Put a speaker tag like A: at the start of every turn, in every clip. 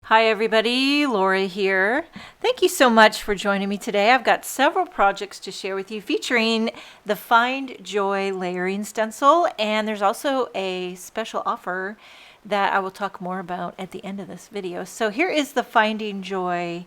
A: Hi everybody, Laura here. Thank you so much for joining me today. I've got several projects to share with you featuring the Find Joy layering stencil, and there's also a special offer that I will talk more about at the end of this video. So here is the Finding Joy.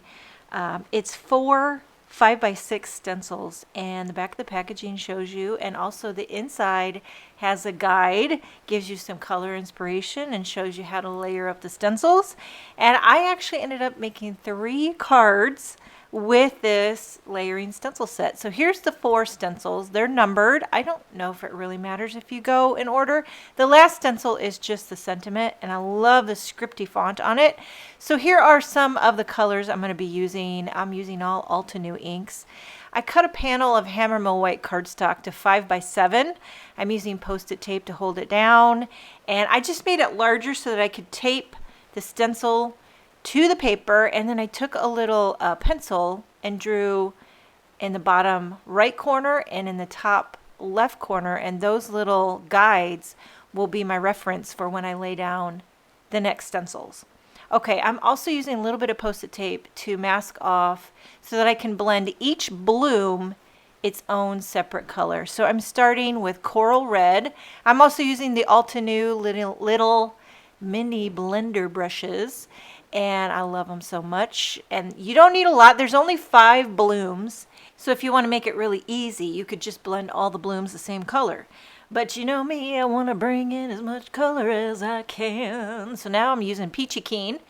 A: It's 4 5x6 stencils, and the back of the packaging shows you, and also the inside has a guide, gives you some color inspiration and shows you how to layer up the stencils. And I actually ended up making 3 cards with this layering stencil set. So here's the 4 stencils. They're numbered. I don't know if it really matters if you go in order. The last stencil is just the sentiment, and I love the scripty font on it. So here are some of the colors I'm going to be using. I'm using all Altenew inks. I cut a panel of Hammermill WHITE cardstock to 5x7. I'm using Post-it tape to hold it down, and I just made it larger so that I could tape the stencil to the paper, and then I took a little pencil and drew in the bottom right corner and in the top left corner, and those little guides will be my reference for when I lay down the next stencils. Okay, I'm also using a little bit of Post-it tape to mask off so that I can blend each bloom its own separate color. So I'm starting with coral red. I'm also using the Altenew little mini blender brushes, and I love them so much. And you don't need a lot. There's only 5 blooms. So if you want to make it really easy, you could just blend all the blooms the same color. But you know me, I want to bring in as much color as I can. So now I'm using Peachy Keen,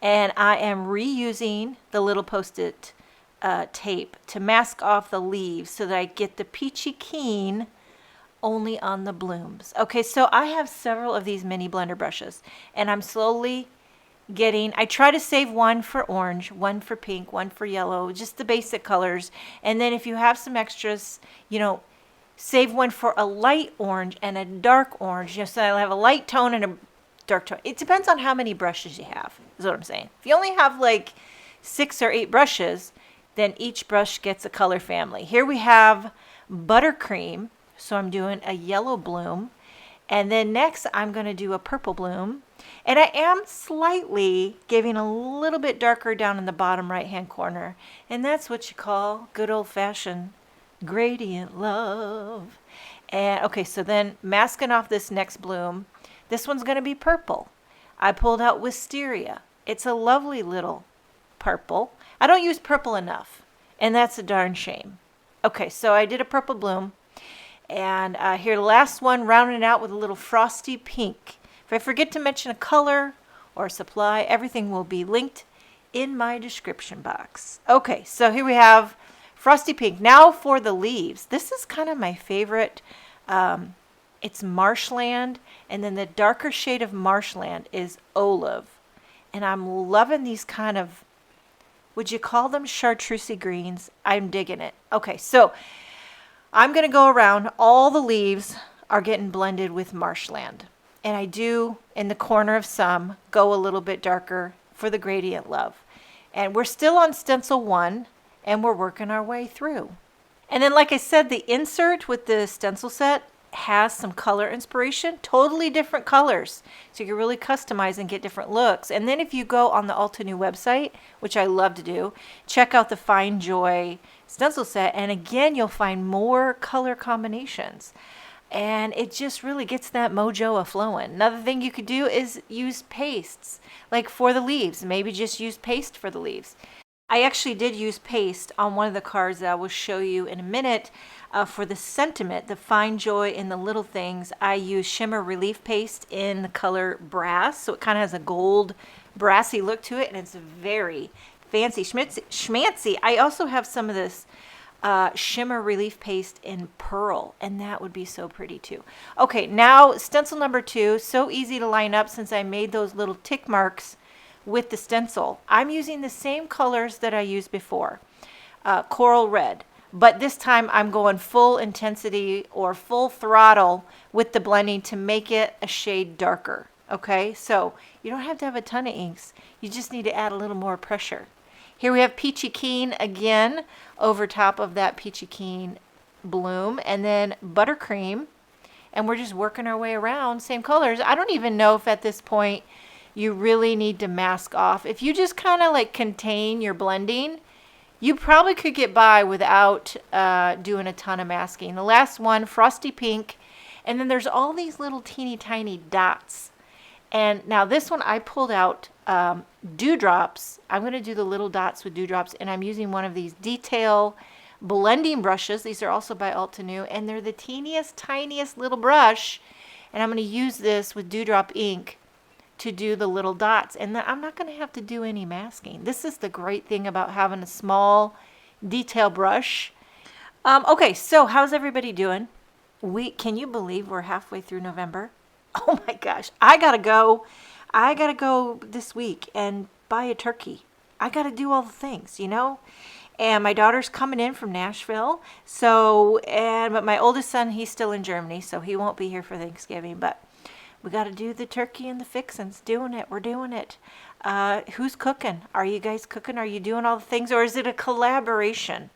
A: and I am reusing the little Post-it tape to mask off the leaves so that I get the Peachy Keen only on the blooms. Okay, so I have several of these mini blender brushes, and I'm slowly I try to save one for orange, one for pink, one for yellow, just the basic colors. And then if you have some extras, save one for a light orange and a dark orange. So I'll have a light tone and a dark tone. It depends on how many brushes you have, is what I'm saying. If you only have like 6 or 8 brushes, then each brush gets a color family. Here we have Buttercream, so I'm doing a yellow bloom. And then next I'm going to do a purple bloom. And I am slightly giving a little bit darker down in the bottom right hand corner. And that's what you call good old fashioned gradient love. And okay, so then masking off this next bloom, this one's going to be purple. I pulled out Wisteria. It's a lovely little purple. I don't use purple enough, and that's a darn shame. Okay, so I did a purple bloom, and here the last one, rounding out with a little frosty pink. If I forget to mention a color or a supply, everything will be linked in my description box. Okay, so here we have frosty pink. Now for the leaves. This is kind of my favorite. It's Marshland, and then the darker shade of Marshland is Olove. And I'm loving these kind of, would you call them chartreusey greens? I'm digging it. Okay, so I'm going to go around. All the leaves are getting blended with Marshland. And I do, in the corner of some, go a little bit darker for the gradient love. And we're still on stencil 1, and we're working our way through. And then, like I said, the insert with the stencil set has some color inspiration, totally different colors. So you can really customize and get different looks. And then if you go on the Altenew website, which I love to do, check out the Find Joy stencil set. And again, you'll find more color combinations. And it just really gets that mojo a-flowing. Another thing you could do is use pastes, like for the leaves. Maybe just use paste for the leaves. I actually did use paste on one of the cards that I will show you in a minute. For the sentiment, the Find Joy in the Little Things, I use Shimmer Relief Paste in the color Brass. So it kind of has a gold brassy look to it, and it's very fancy, schmancy. I also have some of this Shimmer Relief Paste in Pearl, and that would be so pretty too. Okay, now stencil number 2, so easy to line up since I made those little tick marks with the stencil. I'm using the same colors that I used before, coral red, but this time I'm going full intensity or full throttle with the blending to make it a shade darker. Okay, so you don't have to have a ton of inks, you just need to add a little more pressure. Here we have Peachy Keen again over top of that Peachy Keen bloom, and then Buttercream, and we're just working our way around, same colors. I don't even know if at this point you really need to mask off. If you just kind of like contain your blending, you probably could get by without doing a ton of masking. The last one, Frosty Pink, and then there's all these little teeny tiny dots. And now this one I pulled out dewdrops. I'm going to do the little dots with dewdrops, and I'm using one of these detail blending brushes. These are also by Altenew, and they're the teeniest, tiniest little brush. And I'm going to use this with dewdrop ink to do the little dots. And then I'm not going to have to do any masking. This is the great thing about having a small detail brush. Okay, so how's everybody doing? Can you believe we're halfway through November? Oh my gosh, I gotta go this week and buy a turkey. I gotta do all the things, you know? And my daughter's coming in from Nashville. But my oldest son, he's still in Germany, so he won't be here for Thanksgiving. But we got to do the turkey and the fixins. We're doing it. Who's cooking? Are you guys cooking? Are you doing all the things? Or is it a collaboration?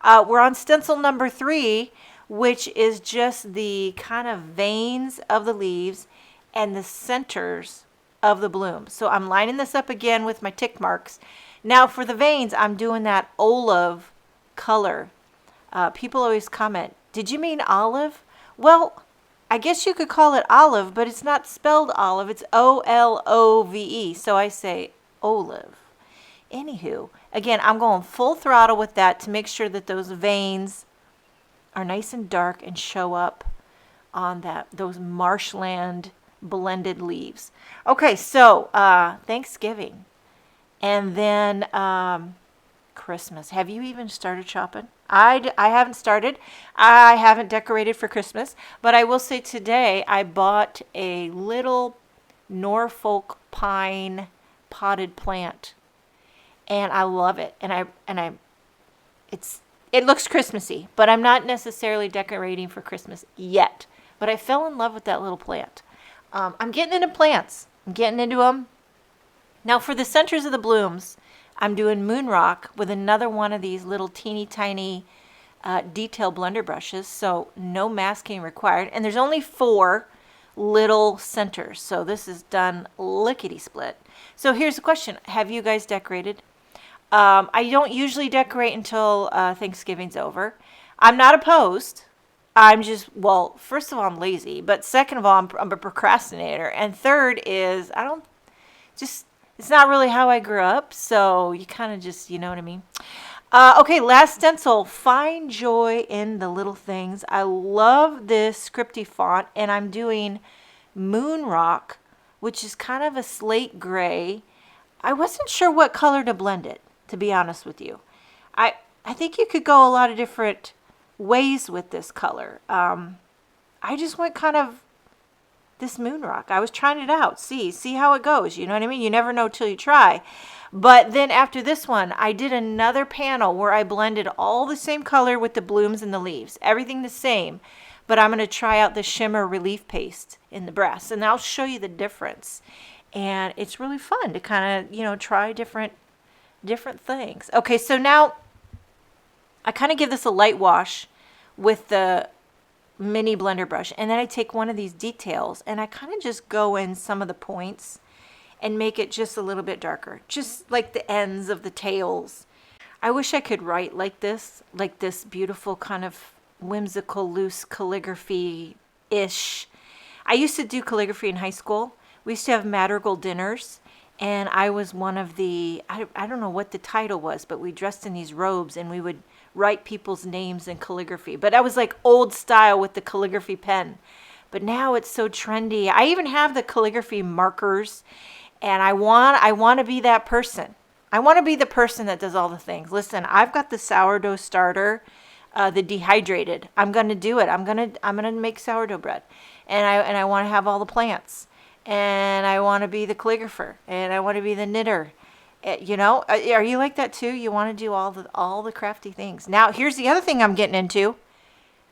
A: We're on stencil number 3, which is just the kind of veins of the leaves and the centers of the bloom. So I'm lining this up again with my tick marks. Now for the veins, I'm doing that Olove color. People always comment, did you mean olive? Well, I guess you could call it olive, but it's not spelled olive. It's O-L-O-V-E. So I say Olove. Anywho, again, I'm going full throttle with that to make sure that those veins are nice and dark and show up on those marshland blended leaves. Okay, so Thanksgiving. And then Christmas. Have you even started shopping? I haven't started. I haven't decorated for Christmas. But I will say today I bought a little Norfolk pine potted plant. And I love it. It looks Christmassy, but I'm not necessarily decorating for Christmas yet. But I fell in love with that little plant. I'm getting into plants. I'm getting into them. Now for the centers of the blooms, I'm doing moon rock with another one of these little teeny tiny detail blender brushes. So no masking required. And there's only 4 little centers. So this is done lickety split. So here's the question. Have you guys decorated? I don't usually decorate until Thanksgiving's over. I'm not opposed. I'm just, well, first of all, I'm lazy. But second of all, I'm a procrastinator. And third is, it's not really how I grew up. So you kind of just, you know what I mean? Okay, last stencil. Find joy in the little things. I love this scripty font. And I'm doing Moon Rock, which is kind of a slate gray. I wasn't sure what color to blend it, to be honest with you. I think you could go a lot of different ways with this color. I just went kind of this moon rock. I was trying it out. See how it goes. You know what I mean? You never know till you try. But then after this one, I did another panel where I blended all the same color with the blooms and the leaves. Everything the same. But I'm going to try out the Shimmer relief paste in the brass. And I'll show you the difference. And it's really fun to kind of, try different things. Okay, so now I kind of give this a light wash with the mini blender brush, and then I take one of these details and I kind of just go in some of the points and make it just a little bit darker, just like the ends of the tails. I wish I could write like this beautiful kind of whimsical loose calligraphy-ish. I used to do calligraphy in high school. We used to have madrigal dinners. And I was one of the, I don't know what the title was, but we dressed in these robes and we would write people's names in calligraphy. But I was like old style with the calligraphy pen. But now it's so trendy. I even have the calligraphy markers. And I want to be that person. I want to be the person that does all the things. Listen, I've got the sourdough starter, the dehydrated. I'm going to do it. I'm going to make sourdough bread. And I want to have all the plants. And I want to be the calligrapher, and I want to be the knitter. Are you like that too? You want to do all the crafty things. Now, here's the other thing I'm getting into.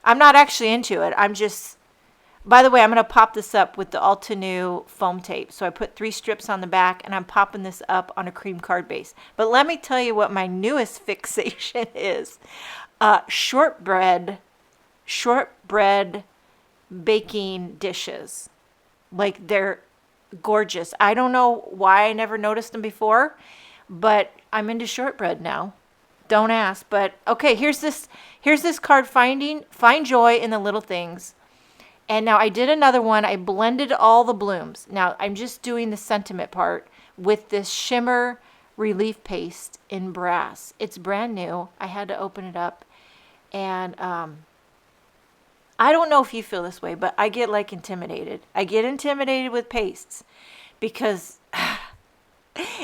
A: I'm not actually into it. By the way, I'm going to pop this up with the Altenew foam tape. So I put 3 strips on the back, and I'm popping this up on a cream card base. But let me tell you what my newest fixation is. Shortbread baking dishes. Like they're gorgeous. I don't know why I never noticed them before, but I'm into shortbread now. Don't ask. But okay, here's this card, find joy in the little things. And now I did another one. I blended all the blooms. Now I'm just doing the sentiment part with this Shimmer relief paste in brass. It's brand new. I had to open it up. And I don't know if you feel this way, but I get like intimidated. I get intimidated with pastes because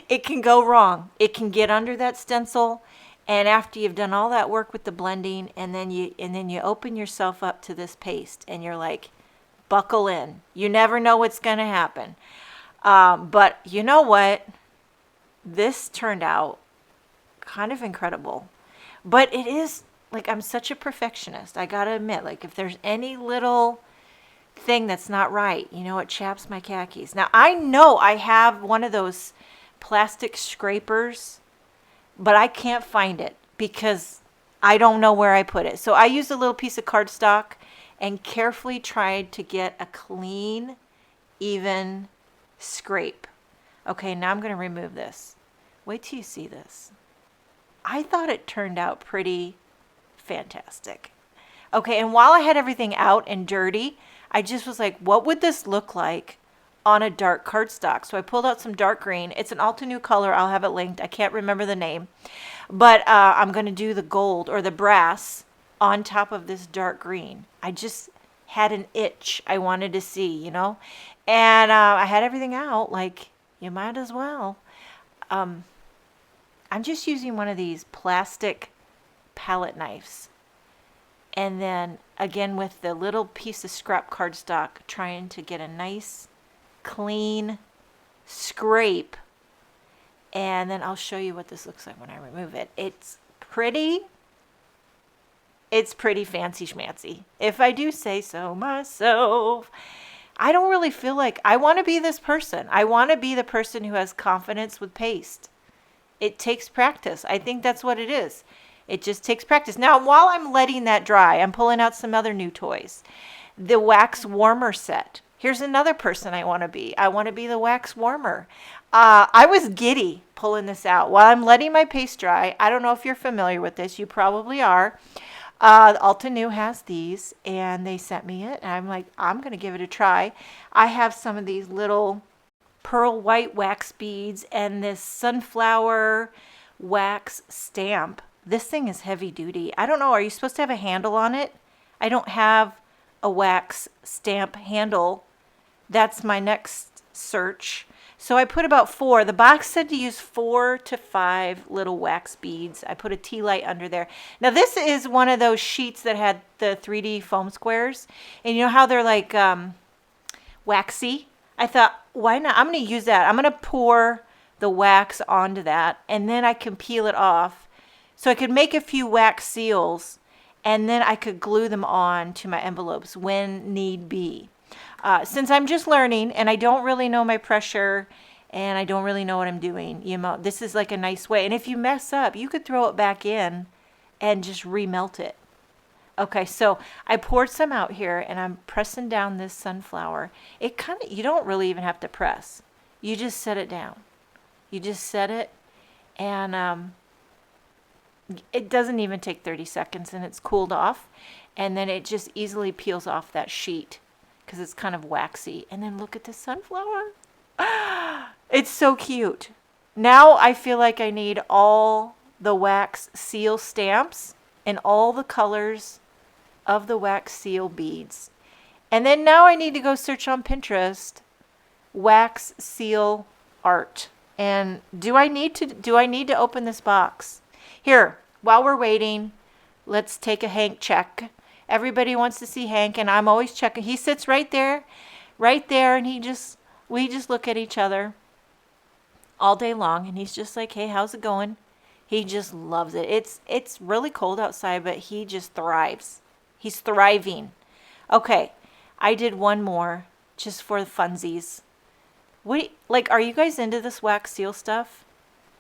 A: it can go wrong. It can get under that stencil. And after you've done all that work with the blending, and then you open yourself up to this paste, and you're like, buckle in. You never know what's going to happen. But you know what? This turned out kind of incredible. But it is, like, I'm such a perfectionist. I got to admit, like, if there's any little thing that's not right, you know, it chaps my khakis. Now, I know I have one of those plastic scrapers, but I can't find it because I don't know where I put it. So I used a little piece of cardstock and carefully tried to get a clean, even scrape. Okay, now I'm going to remove this. Wait till you see this. I thought it turned out pretty fantastic. Okay, and while I had everything out and dirty, I just was like, what would this look like on a dark cardstock? So I pulled out some dark green. It's an Alta New color. I'll have it linked. I can't remember the name. But I'm going to do the gold or the brass on top of this dark green. I just had an itch I wanted to see, you know. And I had everything out. Like, you might as well. I'm just using one of these plastic palette knives. And then, again, with the little piece of scrap cardstock, trying to get a nice clean scrape, and then I'll show you what this looks like when I remove it. It's pretty fancy schmancy, if I do say so myself. I don't really feel like I want to be this person. I want to be the person who has confidence with paste. It takes practice. I think that's what it is. It just takes practice. Now, while I'm letting that dry, I'm pulling out some other new toys. The wax warmer set. Here's another person I want to be. I want to be the wax warmer. I was giddy pulling this out while I'm letting my paste dry. I don't know if you're familiar with this. You probably are. Alta New has these, and they sent me it. And I'm like, I'm going to give it a try. I have some of these little pearl white wax beads and this sunflower wax stamp. This thing is heavy duty. I don't know. Are you supposed to have a handle on it? I don't have a wax stamp handle. That's my next search. So I put about 4. The box said to use 4 to 5 little wax beads. I put a tea light under there. Now this is one of those sheets that had the 3D foam squares. And you know how they're like waxy? I thought, why not? I'm going to use that. I'm going to pour the wax onto that, and then I can peel it off. So I could make a few wax seals, and then I could glue them on to my envelopes when need be. Since I'm just learning and I don't really know my pressure and I don't really know what I'm doing, you know, this is like a nice way. And if you mess up, you could throw it back in and just remelt it. Okay, so I poured some out here and I'm pressing down this sunflower. It kind of, you don't really even have to press. You just set it down. You just set it, and it doesn't even take 30 seconds, and it's cooled off, and then it just easily peels off that sheet because it's kind of waxy. And then look at this sunflower. It's so cute. Now I feel like I need all the wax seal stamps and all the colors of the wax seal beads. And then now I need to go search on Pinterest wax seal art. And do I need to open this box? Here, while we're waiting, let's take a Hank check. Everybody wants to see Hank, and I'm always checking. He sits right there, and we just look at each other all day long, and he's just like, hey, how's it going? He just loves it. It's really cold outside, but he just thrives. He's thriving. Okay, I did one more just for the funsies. Are you guys into this wax seal stuff?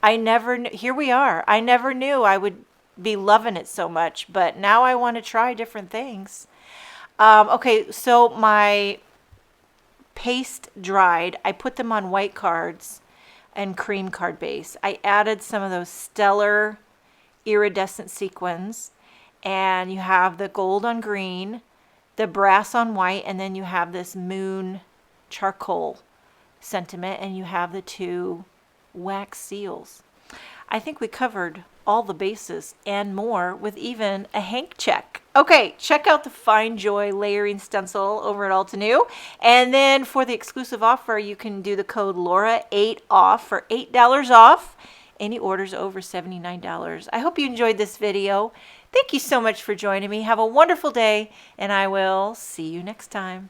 A: I never knew. Here we are. I never knew I would be loving it so much, but now I want to try different things. Okay, so my paste dried. I put them on white cards and cream card base. I added some of those stellar iridescent sequins, and you have the gold on green, the brass on white, and then you have this moon charcoal sentiment, and you have the two wax seals. I think we covered all the bases and more with even a Hank check. Okay, check out the Find Joy layering stencil over at Altenew. And then for the exclusive offer, you can do the code Laura8OFF for $8 off any orders over $79. I hope you enjoyed this video. Thank you so much for joining me. Have a wonderful day, and I will see you next time.